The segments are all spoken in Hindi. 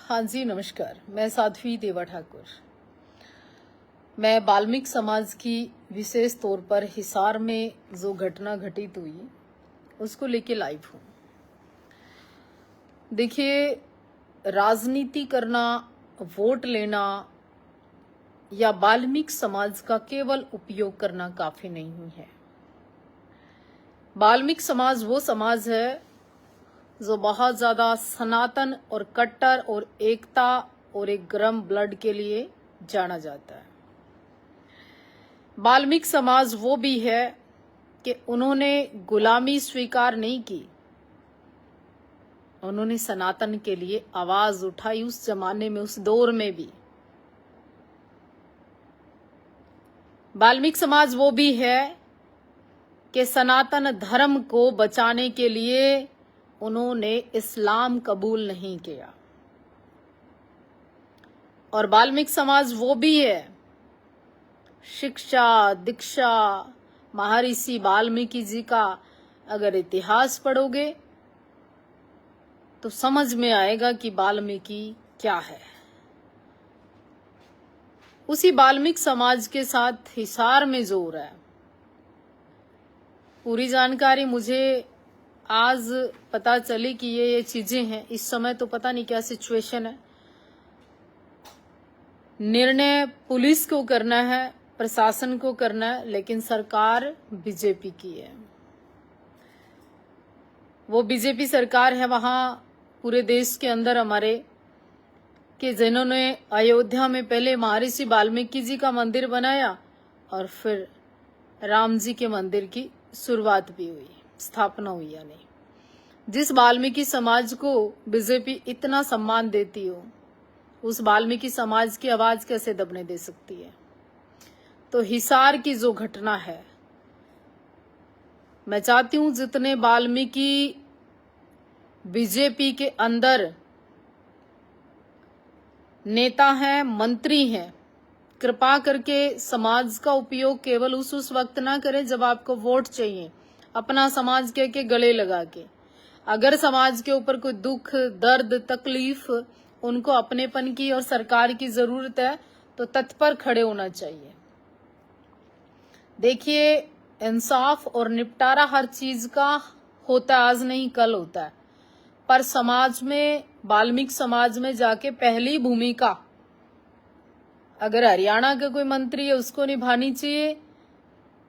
हाँ जी, नमस्कार। मैं साध्वी देवा ठाकुर। मैं वाल्मीकि समाज की विशेष तौर पर हिसार में जो घटना घटित हुई उसको लेके लाइव हूँ। देखिए, राजनीति करना, वोट लेना या वाल्मीकि समाज का केवल उपयोग करना काफी नहीं है। वाल्मीकि समाज वो समाज है जो बहुत ज्यादा सनातन और कट्टर और एकता और एक गर्म ब्लड के लिए जाना जाता है। वाल्मीकि समाज वो भी है कि उन्होंने गुलामी स्वीकार नहीं की, उन्होंने सनातन के लिए आवाज उठाई उस जमाने में, उस दौर में भी। वाल्मीकि समाज वो भी है कि सनातन धर्म को बचाने के लिए उन्होंने इस्लाम कबूल नहीं किया। और वाल्मीकि समाज वो भी है, शिक्षा दीक्षा महर्षि वाल्मीकि जी का अगर इतिहास पढ़ोगे तो समझ में आएगा कि वाल्मीकि क्या है। उसी वाल्मीकि समाज के साथ हिसार में जो हो रहा है, पूरी जानकारी मुझे आज पता चली कि ये चीजें हैं। इस समय तो पता नहीं क्या सिचुएशन है। निर्णय पुलिस को करना है, प्रशासन को करना है, लेकिन सरकार बीजेपी की है। वो बीजेपी सरकार है वहां पूरे देश के अंदर हमारे कि जिन्होंने अयोध्या में पहले महर्षि वाल्मीकि जी का मंदिर बनाया और फिर राम जी के मंदिर की शुरुआत भी हुई, स्थापना हुई। यानी जिस वाल्मीकि समाज को बीजेपी इतना सम्मान देती हो, उस वाल्मीकि समाज की आवाज कैसे दबने दे सकती है। तो हिसार की जो घटना है, मैं चाहती हूं जितने वाल्मीकि बीजेपी के अंदर नेता हैं, मंत्री हैं, कृपा करके समाज का उपयोग केवल उस वक्त ना करें जब आपको वोट चाहिए, अपना समाज के गले लगा के। अगर समाज के ऊपर कोई दुख दर्द तकलीफ, उनको अपनेपन की और सरकार की जरूरत है तो तत्पर खड़े होना चाहिए। देखिए, इंसाफ और निपटारा हर चीज का होता है, आज नहीं कल होता है, पर समाज में, वाल्मीकि समाज में जाके पहली भूमिका अगर हरियाणा का कोई मंत्री है उसको निभानी चाहिए,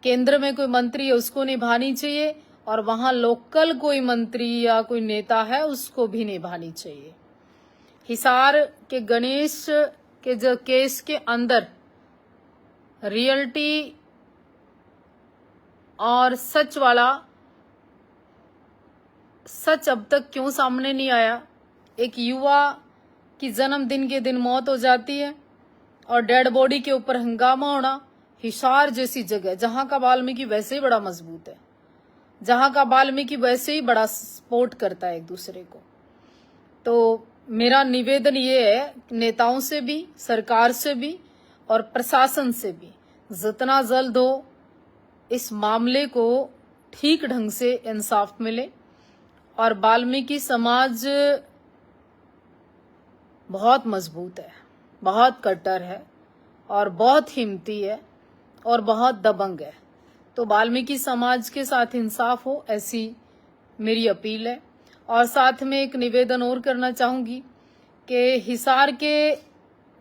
केंद्र में कोई मंत्री है उसको निभानी चाहिए, और वहां लोकल कोई मंत्री या कोई नेता है उसको भी निभानी चाहिए। हिसार के गणेश के जो केस के अंदर रियलिटी और सच वाला सच अब तक क्यों सामने नहीं आया। एक युवा की जन्मदिन के दिन मौत हो जाती है और डेड बॉडी के ऊपर हंगामा होना। हिसार जैसी जगह जहां का वाल्मीकि वैसे ही बड़ा मजबूत है, जहां का वाल्मीकि वैसे ही बड़ा सपोर्ट करता है एक दूसरे को। तो मेरा निवेदन ये है नेताओं से भी, सरकार से भी और प्रशासन से भी, जितना जल्द हो इस मामले को ठीक ढंग से इंसाफ मिले। और वाल्मीकि समाज बहुत मजबूत है, बहुत कट्टर है और बहुत हिम्मती है और बहुत दबंग है। तो वाल्मीकि समाज के साथ इंसाफ हो, ऐसी मेरी अपील है। और साथ में एक निवेदन और करना चाहूंगी कि हिसार के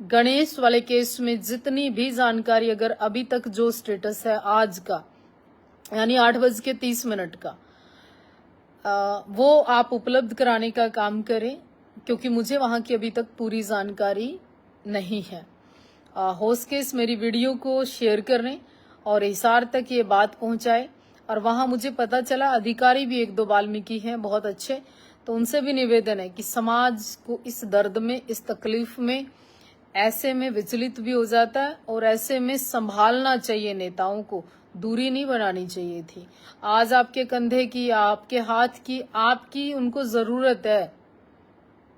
गणेश वाले केस में जितनी भी जानकारी अगर अभी तक जो स्टेटस है आज का, यानी 8:30 का, वो आप उपलब्ध कराने का काम करें, क्योंकि मुझे वहां की अभी तक पूरी जानकारी नहीं है। हो सके इस मेरी वीडियो को शेयर करें और हिसार तक ये बात पहुंचाए। और वहां मुझे पता चला अधिकारी भी 1-2 वाल्मीकि हैं बहुत अच्छे, तो उनसे भी निवेदन है कि समाज को इस दर्द में, इस तकलीफ में, ऐसे में विचलित भी हो जाता है और ऐसे में संभालना चाहिए। नेताओं को दूरी नहीं बनानी चाहिए थी। आज आपके कंधे की, आपके हाथ की, आपकी उनको जरूरत है,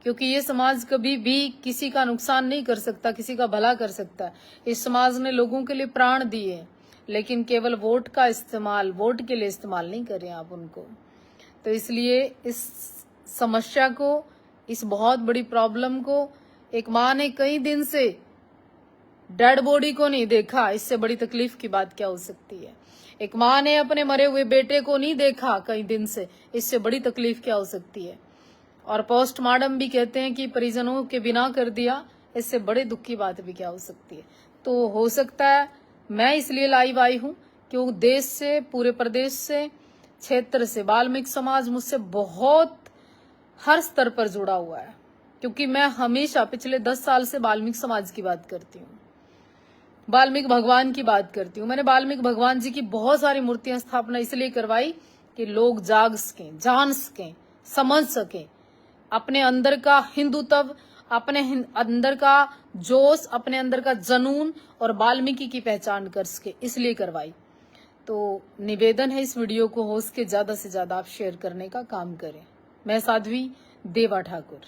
क्योंकि ये समाज कभी भी किसी का नुकसान नहीं कर सकता, किसी का भला कर सकता है। इस समाज ने लोगों के लिए प्राण दिए, लेकिन केवल वोट का इस्तेमाल, वोट के लिए इस्तेमाल नहीं करें आप उनको। तो इसलिए इस समस्या को, इस बहुत बड़ी प्रॉब्लम को एक माँ ने कई दिन से डेड बॉडी को नहीं देखा, इससे बड़ी तकलीफ की बात क्या हो सकती है। एक माँ ने अपने मरे हुए बेटे को नहीं देखा कई दिन से, इससे बड़ी तकलीफ क्या हो सकती है। और पोस्टमार्टम भी कहते हैं कि परिजनों के बिना कर दिया, इससे बड़े दुख की बात भी क्या हो सकती है। तो हो सकता है मैं इसलिए लाइव आई हूं क्योंकि देश से, पूरे प्रदेश से, क्षेत्र से वाल्मीकि समाज मुझसे बहुत हर स्तर पर जुड़ा हुआ है, क्योंकि मैं हमेशा पिछले 10 साल से वाल्मीकि समाज की बात करती हूँ, वाल्मीकि भगवान की बात करती हूँ। मैंने वाल्मीकि भगवान जी की बहुत सारी मूर्तियां स्थापना इसलिए करवाई कि लोग जाग सकें, जान सकें, समझ सकें, अपने अंदर का हिंदुत्व, अपने अंदर का जोश, अपने अंदर का जनून और वाल्मीकि की पहचान कर सके, इसलिए करवाई। तो निवेदन है इस वीडियो को हो सके ज्यादा से ज्यादा आप शेयर करने का काम करें। मैं साध्वी देवा ठाकुर।